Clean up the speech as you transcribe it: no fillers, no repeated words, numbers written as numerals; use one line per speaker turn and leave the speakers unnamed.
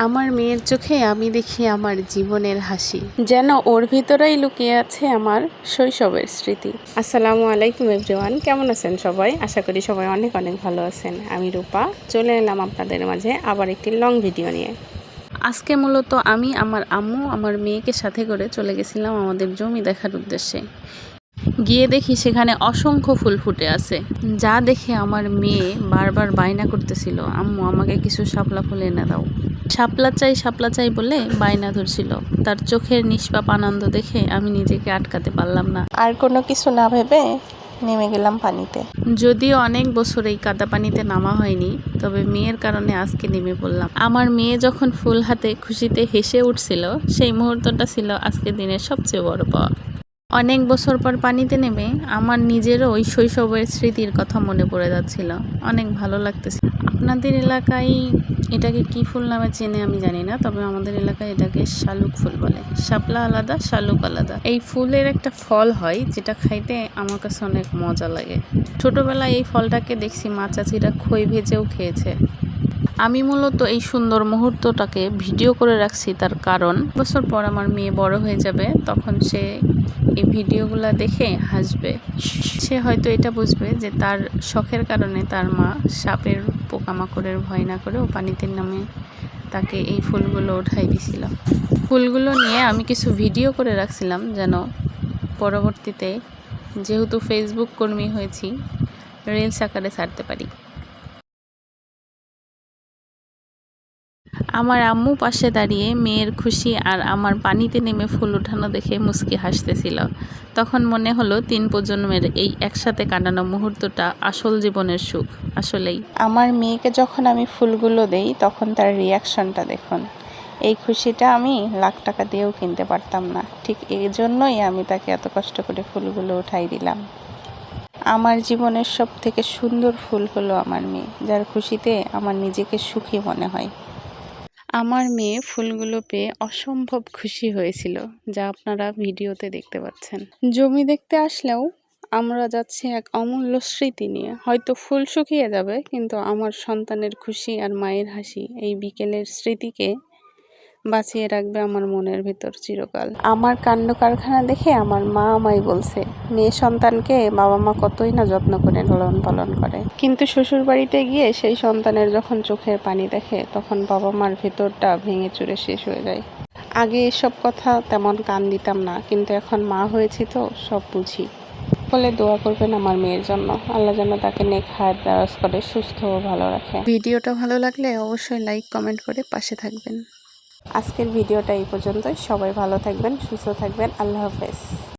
আমার মেয়ের চোখে আমি দেখি আমার জীবনের হাসি, যেন ওর ভিতরেই লুকিয়ে আছে আমার শৈশবের স্মৃতি। আসসালামু আলাইকুম এভরিওয়ান, কেমন আছেন সবাই? আশা করি সবাই অনেক অনেক ভালো আছেন। আমি রূপা চলে এলাম আপনাদের মাঝে আবার একটি লং ভিডিও নিয়ে। আজকে মূলত আমি আমার আম্মু আমার মেয়েকে সাথে করে চলে গেছিলাম আমাদের জমি দেখার উদ্দেশ্যে। গিয়ে দেখি সেখানে অসংখ্য ফুল ফুটে আছে, যা দেখে আমার মেয়ে বারবার বায়না করতেছিল, আম্মু আমাকে কিছু শাপলা ফুল এনে দাও, শাপলা চাই বলে বায়না ধরছিল। তার চোখের নিষ্পাপ আনন্দ দেখে আমি নিজেকে আটকাতে পারলাম না,
আর কোনো কিছু না ভেবে নেমে গেলাম পানিতে।
যদিও অনেক বছর এই কাদা পানিতে নামা হয়নি, তবে মেয়ের কারণে আজকে নেমে পড়লাম। আমার মেয়ে যখন ফুল হাতে খুশিতে হেসে উঠছিল, সেই মুহূর্তটা ছিল আজকের দিনের সবচেয়ে বড় পাওয়া। অনেক বছর পর পানিতে নেমে আমার নিজেরও ওই শৈশবের স্মৃতির কথা মনে পড়ে যাচ্ছিল, অনেক ভালো লাগতেছিল। আপনাদের এলাকায় এটাকে কি ফুল নামে চেনে আমি জানি না, তবে আমাদের এলাকায় এটাকে শালুক ফুল বলে। শাপলা আলাদা, শালুক আলাদা। এই ফুলের একটা ফল হয় যেটা খাইতে আমার কাছে অনেক মজা লাগে। ছোটবেলায় এই ফলটাকে দেখছি মা চাচিরা খই ভেজেও খেয়েছে। আমি মূলত এই সুন্দর মুহূর্তটাকে ভিডিও করে রাখছি, তার কারণ বছর পর আমার মেয়ে বড় হয়ে যাবে, তখন সে এই ভিডিওগুলো দেখে হাসবে। সে হয়তো এটা বুঝবে যে তার শখের কারণে তার মা সাপের পোকামাকড়ের ভয় না করেও পানিতে নামে তাকে এই ফুলগুলো উঠাই দিছিল। ফুলগুলো নিয়ে আমি কিছু ভিডিও করে রাখছিলাম, যেন পরবর্তীতে যেহেতু ফেসবুক কর্মী হয়েছি, রিলস আকারে ছাড়তে পারি। আমার আম্মু পাশে দাঁড়িয়ে মেয়ের খুশি আর আমার পানিতে নেমে ফুল উঠানো দেখে মুচকি হাসতেছিল। তখন মনে হলো 3 প্রজন্মের এই একসাথে কাটানো মুহূর্তটা আসল জীবনের সুখ। আসলেই
আমার মেয়েকে যখন আমি ফুলগুলো দেই তখন তার রিয়াকশনটা দেখুন। এই খুশিটা আমি লাখ টাকা দিয়েও কিনতে পারতাম না। ঠিক এই জন্যই আমি তাকে এত কষ্ট করে ফুলগুলো উঠাই দিলাম। আমার জীবনের সব থেকে সুন্দর ফুল হলো আমার মেয়ে, যার খুশিতে আমার নিজেকে সুখী মনে হয়।
আমার মেয়ে ফুলগুলো পেয়ে অসম্ভব খুশি হয়েছিল, যা আপনারা ভিডিওতে দেখতে পাচ্ছেন। জমি দেখতে আসলেও আমরা যাচ্ছি এক অমূল্য স্মৃতি নিয়ে। হয়তো ফুল শুকিয়ে যাবে, কিন্তু আমার সন্তানের খুশি আর মায়ের হাসি এই বিকেলের স্মৃতিকে বাঁচিয়ে রাখবে আমার মনের ভিতর চিরকাল। আমার কাণ্ড কারখানা দেখে আমার মা আমায় বলছে, মেয়ে সন্তানকে বাবা মা কতই না যত্ন করে লালন পালন করে, কিন্তু শ্বশুর বাড়িতে গিয়ে সেই সন্তানের যখন চোখের পানি দেখে, তখন বাবা মার ভেতরটা ভেঙে চুরে শেষ হয়ে যায়। আগে এসব কথা তেমন কান দিতাম না, কিন্তু এখন মা হয়েছি তো সব বুঝি। বলে দোয়া করবেন আমার মেয়ের জন্য, আল্লাহ যেন তাকে নেক হায়াত দারাজ করে সুস্থ ও ভালো রাখে। ভিডিওটা ভালো লাগলে অবশ্যই লাইক কমেন্ট করে পাশে থাকবেন। আজকের ভিডিওটা এই পর্যন্তই। সবাই ভালো থাকবেন, সুস্থ থাকবেন। আল্লাহ হাফেজ।